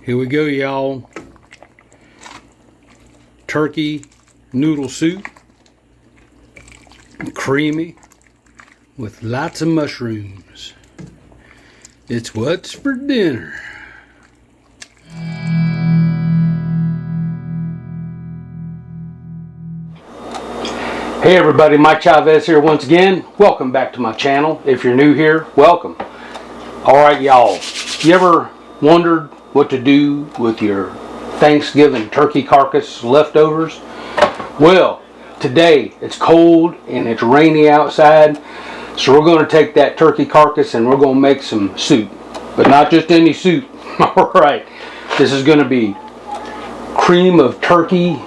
Here we go, y'all. Turkey noodle soup, creamy with lots of mushrooms. It's what's for dinner. Hey everybody, Mike Chavez here once again. Welcome back to my channel. If you're new here, welcome. Alright y'all, you ever wondered what to do with your Thanksgiving turkey carcass leftovers? Well, today it's cold and it's rainy outside, so we're going to take that turkey carcass and we're going to make some soup. But not just any soup. Alright, this is going to be cream of turkey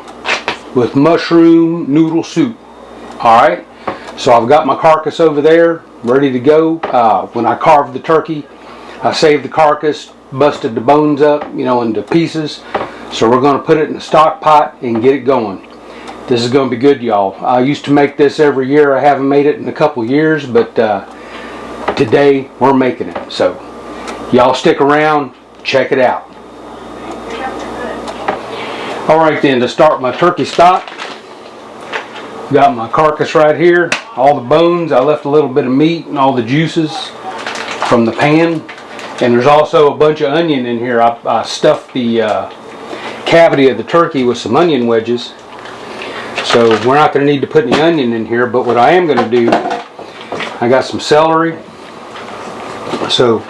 with mushroom noodle soup. Alright, so I've got my carcass over there ready to go. When I carved the turkey, I saved the carcass, busted the bones up, into pieces. So we're going to put it in a stock pot and get it going. This is going to be good, y'all. I used to make this every year. I haven't made it in a couple years, but today we're making it. So y'all stick around, check it out. Alright then, to start my turkey stock, got my carcass right here, all the bones. I left a little bit of meat and all the juices from the pan. And there's also a bunch of onion in here. I stuffed the cavity of the turkey with some onion wedges. So we're not going to need to put any onion in here, but what I am going to do, I got some celery. So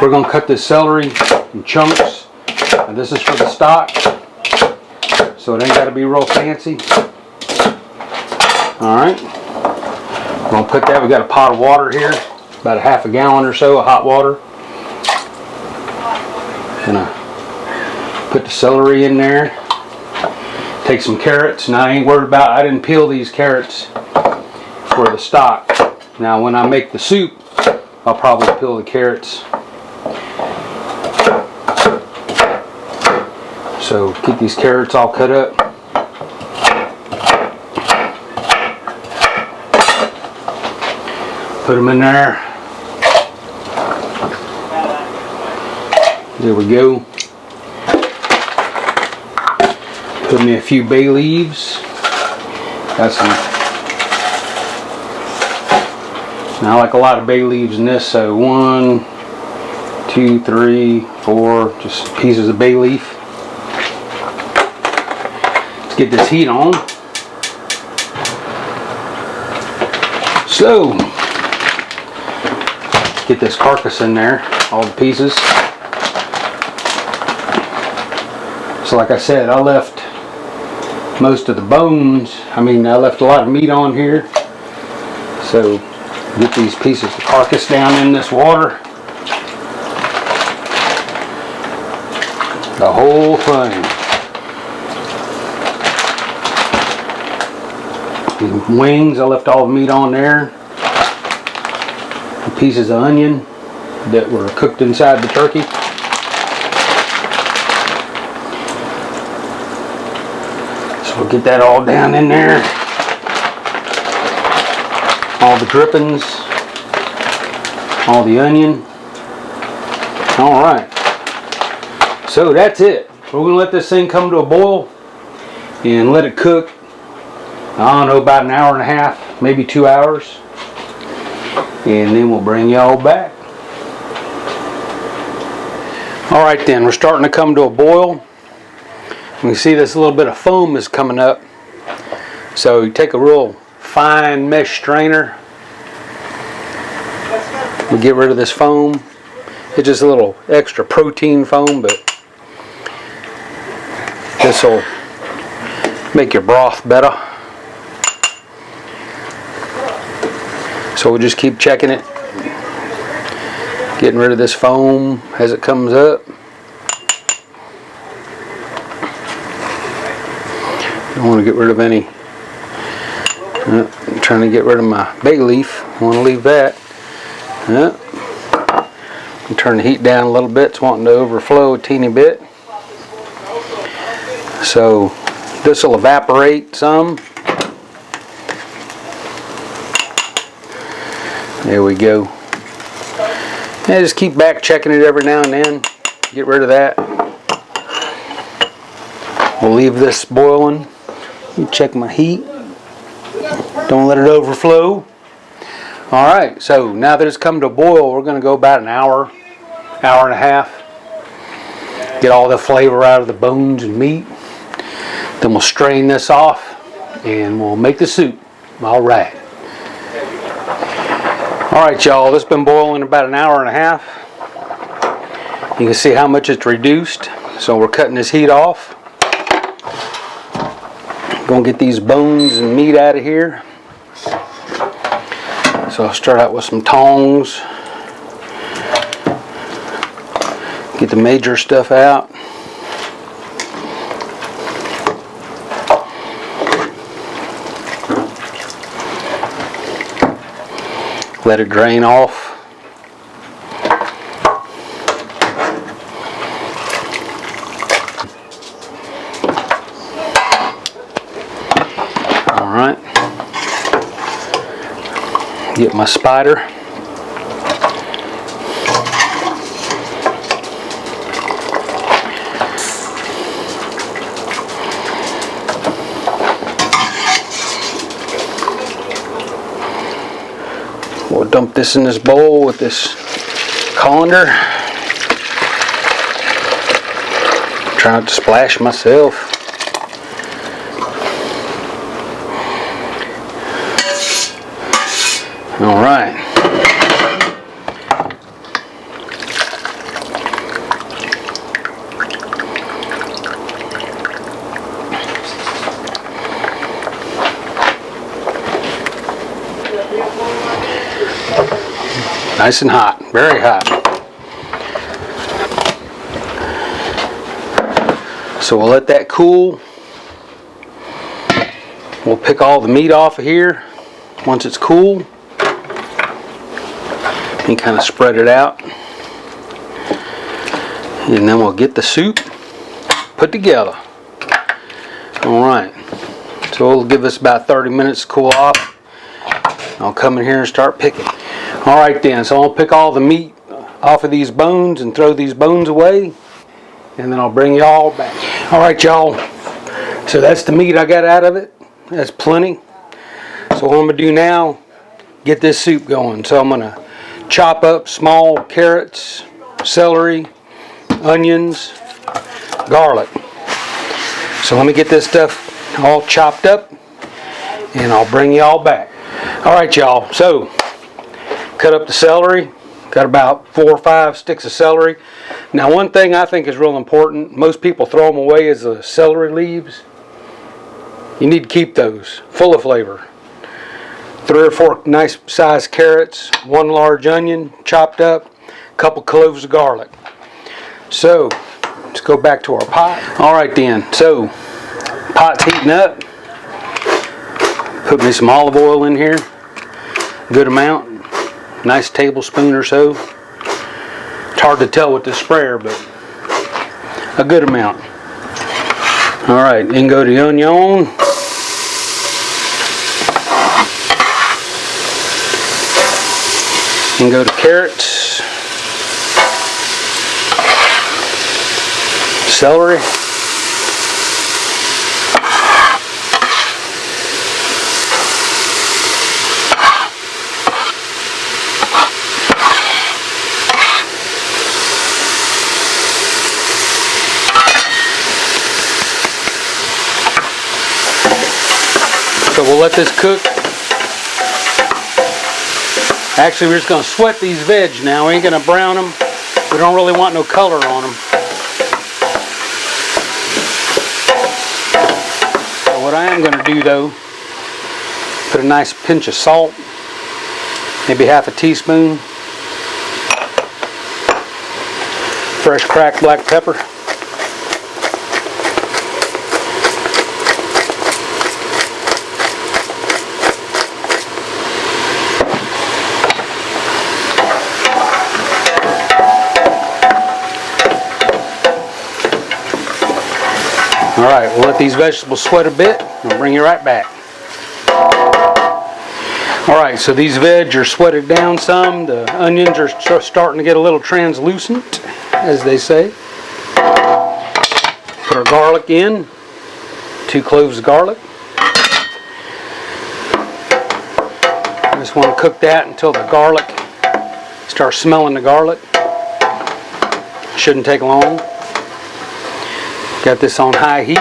we're going to cut this celery in chunks. And this is for the stock, so it ain't got to be real fancy. Alright, we're going to put that, we got a pot of water here, about a half a gallon or so of hot water. Gonna put the celery in there, take some carrots. Now I ain't worried about, I didn't peel these carrots for the stock. Now when I make the soup, I'll probably peel the carrots. So get these carrots all cut up. Put them in there. There we go. Put me a few bay leaves. Got some. Now I like a lot of bay leaves in this, so 1, 2, 3, 4, just pieces of bay leaf. Let's get this heat on. So, get this carcass in there, all the pieces. So like I said, I left most of the bones. I left a lot of meat on here. So get these pieces of carcass down in this water. The whole thing. The wings, I left all the meat on there. The pieces of onion that were cooked inside the turkey. So we'll get that all down in there. All the drippings, all the onion. Alright. So that's it. We're going to let this thing come to a boil and let it cook, I don't know, about an hour and a half, maybe 2 hours. And then we'll bring y'all back. Alright then, we're starting to come to a boil. You can see this little bit of foam is coming up. So you take a real fine mesh strainer. We get rid of this foam. It's just a little extra protein foam, but this will make your broth better. So we'll just keep checking it, getting rid of this foam as it comes up. Don't want to get rid of any. I'm trying to get rid of my bay leaf. I want to leave that. I'm turning the heat down a little bit. It's wanting to overflow a teeny bit. So this will evaporate some. There we go. Yeah, just keep back checking it every now and then. Get rid of that. We'll leave this boiling. Check my heat. Don't let it overflow. Alright, so now that it's come to a boil, we're going to go about an hour, hour and a half. Get all the flavor out of the bones and meat. Then we'll strain this off and we'll make the soup. Alright. Alright y'all, this has been boiling about an hour and a half. You can see how much it's reduced. So we're cutting this heat off. Gonna get these bones and meat out of here. So I'll start out with some tongs. Get the major stuff out. Let it drain off. Alright. Get my spider. We'll dump this in this bowl with this colander. Try not to splash myself. All right. Nice and hot, very hot. So we'll let that cool. We'll pick all the meat off of here once it's cool and kind of spread it out. And then we'll get the soup put together. Alright, so it'll give us about 30 minutes to cool off. I'll come in here and start picking. Alright then, so I'll pick all the meat off of these bones and throw these bones away, and then I'll bring you all back. Alright y'all, so that's the meat I got out of it. That's plenty. So what I'm going to do now, get this soup going. So I'm going to chop up small carrots, celery, onions, garlic. So let me get this stuff all chopped up, and I'll bring you all back. Alright y'all, so cut up the celery. Got about 4 or 5 sticks of celery. Now one thing I think is real important, most people throw them away, is the celery leaves. You need to keep those full of flavor. 3 or 4 nice sized carrots, 1 large onion chopped up, a couple cloves of garlic. So let's go back to our pot. Alright then, so pot's heating up. Put me some olive oil in here, good amount. Nice tablespoon or so. It's hard to tell with the sprayer, but a good amount. Alright, then go to the onion. And go to carrots. Celery. So we'll let this cook. Actually, we're just going to sweat these veg now. We ain't going to brown them. We don't really want no color on them. So what I am going to do though, put a nice pinch of salt, maybe half a teaspoon, fresh cracked black pepper. Alright, we'll let these vegetables sweat a bit. I'll bring you right back. Alright, so these veg are sweated down some. The onions are starting to get a little translucent, as they say. Put our garlic in. 2 cloves of garlic. Just want to cook that until the garlic starts smelling the garlic. Shouldn't take long. Got this on high heat.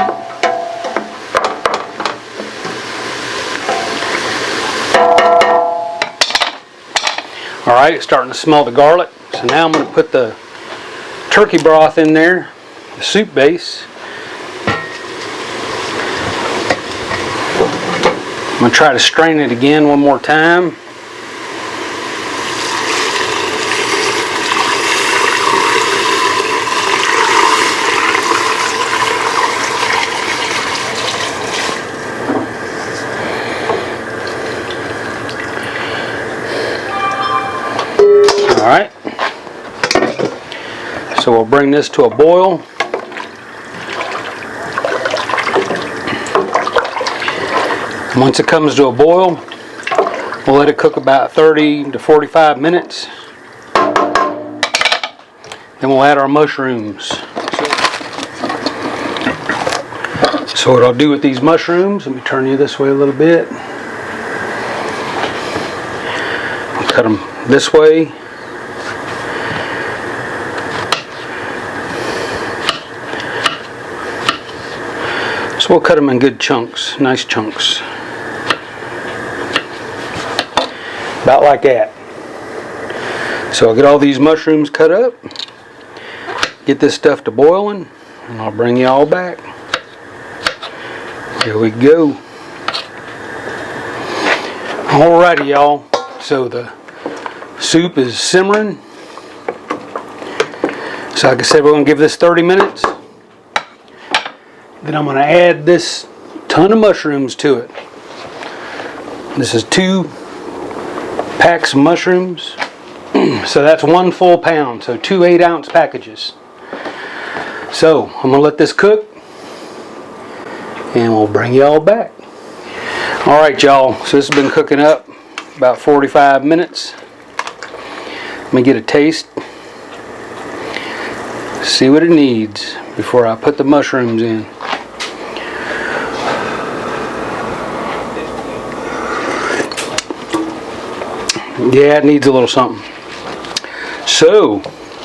Alright, it's starting to smell the garlic. So now I'm going to put the turkey broth in there, the soup base. I'm going to try to strain it again one more time. Alright, so we'll bring this to a boil. Once it comes to a boil, we'll let it cook about 30 to 45 minutes. Then we'll add our mushrooms. So what I'll do with these mushrooms, let me turn you this way a little bit. I'll cut them this way. So we'll cut them in good chunks, nice chunks. About like that. So I'll get all these mushrooms cut up, get this stuff to boiling, and I'll bring you all back. Here we go. Alrighty, y'all. So the soup is simmering. So like I said, we're going to give this 30 minutes. Then I'm going to add this ton of mushrooms to it. This is 2 packs of mushrooms. So that's 1 full pound. So 2 8-ounce packages. So I'm going to let this cook. And we'll bring you all back. Alright, y'all. So this has been cooking up about 45 minutes. Let me get a taste. See what it needs before I put the mushrooms in. Yeah, it needs a little something. So,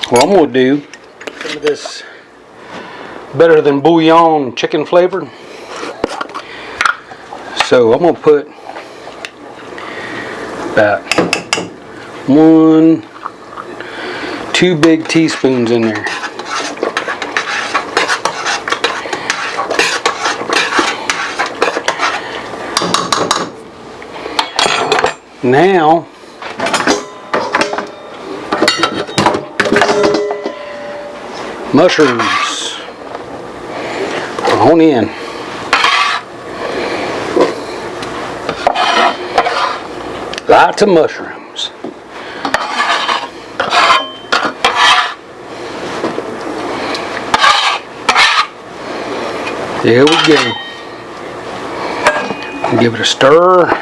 what I'm going to do, some of this better than bouillon chicken flavor. So, I'm going to put about 2 big teaspoons in there. Now, mushrooms on in. Lots of mushrooms. There we go. Give it a stir.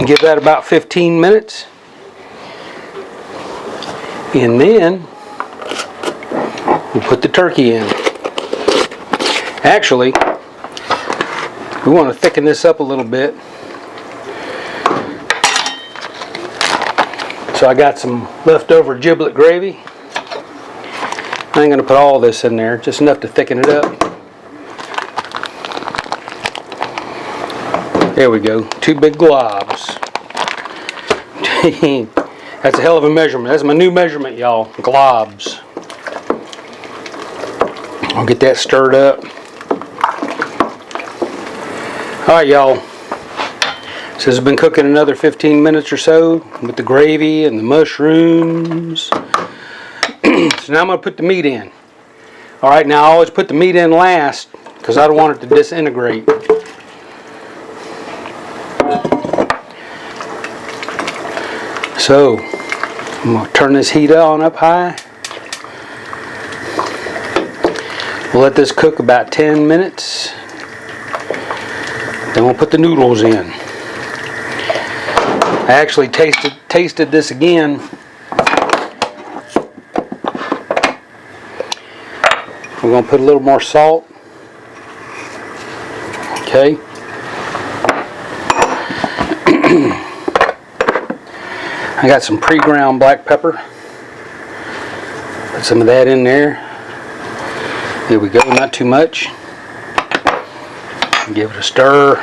Give that about 15 minutes. And then we'll put the turkey in. Actually, we want to thicken this up a little bit. So I got some leftover giblet gravy. I ain't going to put all this in there, just enough to thicken it up. There we go, 2 big globs. That's a hell of a measurement. That's my new measurement, y'all. Globs. I'll get that stirred up. Alright, y'all. So this has been cooking another 15 minutes or so with the gravy and the mushrooms. So now I'm going to put the meat in. Alright, now I always put the meat in last because I don't want it to disintegrate. So I'm going to turn this heat on up high. We'll let this cook about 10 minutes. Then we'll put the noodles in. I actually tasted this again. We're going to put a little more salt. Okay. I got some pre-ground black pepper. Put some of that in there. There we go, not too much. Give it a stir.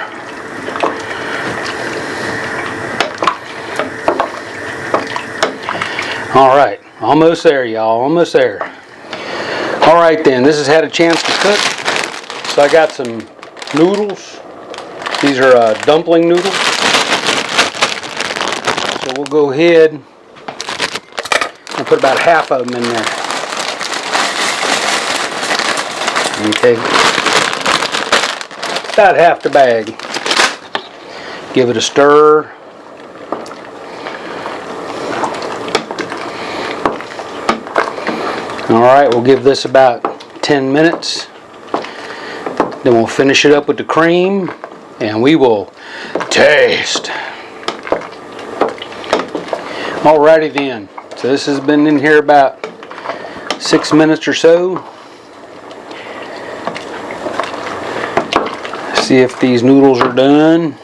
Alright, almost there, y'all, almost there. Alright then, this has had a chance to cook. So I got some noodles. These are dumpling noodles. So we'll go ahead and put about half of them in there. Okay. About half the bag. Give it a stir. Alright, we'll give this about 10 minutes. Then we'll finish it up with the cream and we will taste. Alrighty then. So this has been in here about 6 minutes or so. See if these noodles are done.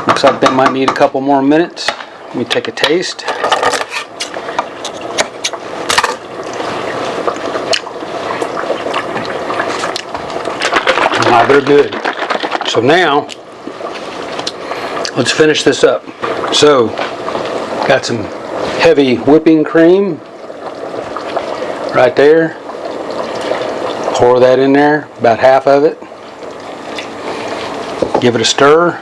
Looks like they might need a couple more minutes. Let me take a taste. They're good. So now, let's finish this up. So, got some heavy whipping cream right there. Pour that in there, about half of it. Give it a stir.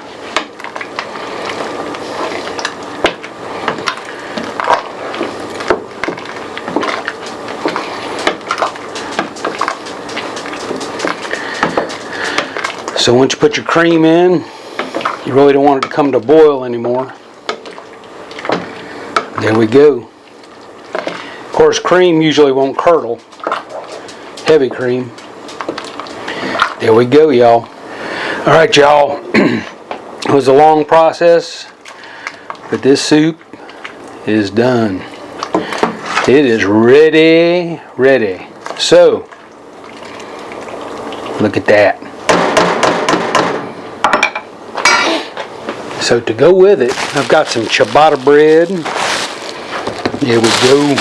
So once you put your cream in, you really don't want it to come to a boil anymore. There we go. Of course, cream usually won't curdle. Heavy cream. There we go, y'all. Alright, y'all. It was a long process, but this soup is done. It is ready. So, look at that. So to go with it, I've got some ciabatta bread. There we go.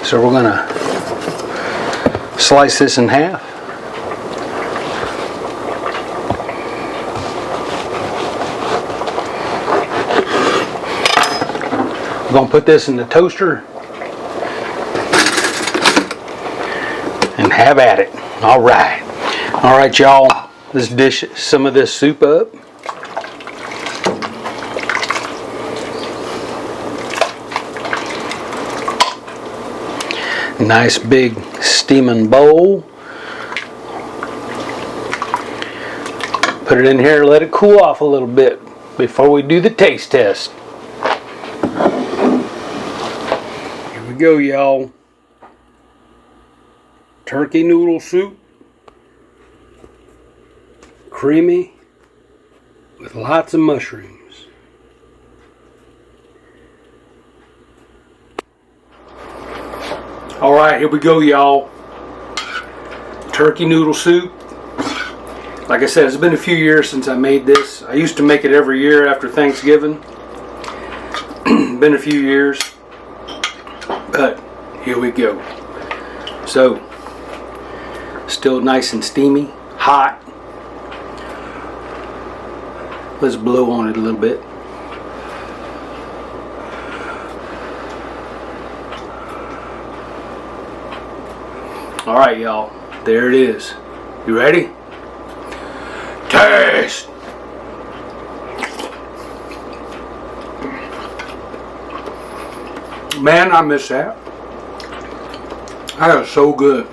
So we're gonna slice this in half. We're gonna put this in the toaster and have at it. All right, y'all. Let's dish some of this soup up. Nice big steaming bowl. Put it in here and let it cool off a little bit before we do the taste test. Here we go, y'all. Turkey noodle soup. Creamy with lots of mushrooms. Alright, here we go, y'all. Turkey noodle soup. Like I said, it's been a few years since I made this. I used to make it every year after Thanksgiving. Been a few years. But here we go. So, still nice and steamy, hot. Let's blow on it a little bit. Alright, y'all. There it is. You ready? Taste! Man, I miss that. That is so good.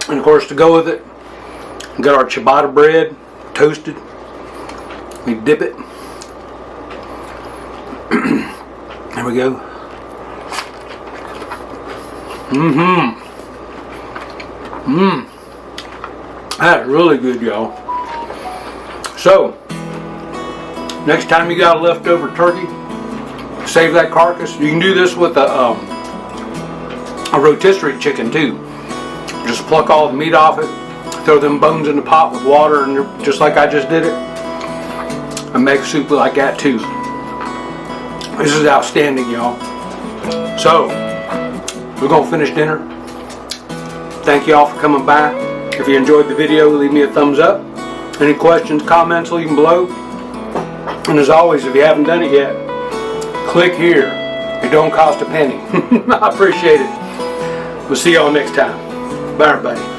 And of course, to go with it, we got our ciabatta bread toasted. We dip it. There we go. That's really good, y'all. So, next time you got a leftover turkey, save that carcass. You can do this with a rotisserie chicken too. Just pluck all the meat off it, throw them bones in the pot with water, and just like I just did it, and make soup like that too. This is outstanding, y'all. So, we're gonna finish dinner. Thank you all for coming by. If you enjoyed the video, leave me a thumbs up. Any questions, comments, leave them below. And as always, if you haven't done it yet, click here. It don't cost a penny. I appreciate it. We'll see y'all next time. Bye, everybody.